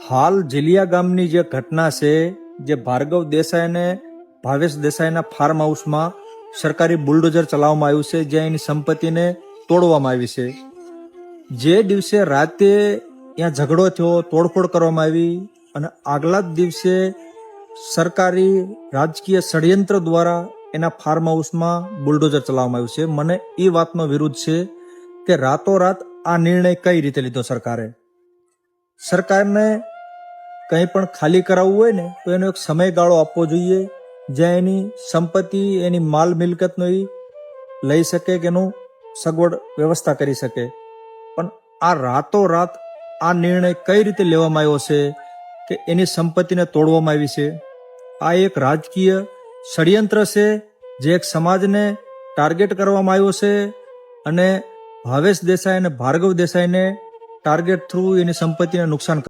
હાલ જેલિયા ગામની જે ઘટના છે, જે ભાર્ગવ દેસાઈ અને ભાવેશ દેસાઈના ફાર્મ હાઉસમાં સરકારી બુલડોઝર ચલાવવામાં આવ્યું છે, જ્યાં એની સંપત્તિને તોડવામાં આવી છે. જે દિવસે રાતે ત્યાં ઝઘડો થયો, તોડફોડ કરવામાં આવી અને આગલા જ દિવસે સરકારી રાજકીય ષડયંત્ર દ્વારા એના ફાર્મ હાઉસમાં બુલડોઝર ચલાવવામાં આવ્યું છે. મને એ વાતનો વિરોધ છે કે રાતોરાત આ નિર્ણય કઈ રીતે લીધો સરકારે. સરકારને કંઈ પણ ખાલી કરાવવું હોય ને તો એનો એક સમયગાળો આપવો જોઈએ, જ્યાં એની સંપત્તિ, એની માલ મિલકતનો એ લઈ શકે કે એનું સગવડ વ્યવસ્થા કરી શકે. પણ આ રાતોરાત આ નિર્ણય કઈ રીતે લેવામાં આવ્યો છે કે એની સંપત્તિને તોડવામાં આવી છે. આ એક રાજકીય ષડયંત્ર છે, જે એક સમાજને ટાર્ગેટ કરવામાં આવ્યો છે અને ભાવેશ દેસાઈ અને ભાર્ગવ દેસાઈને ટાર્ગેટ થ્રુ એની સંપત્તિને નુકસાન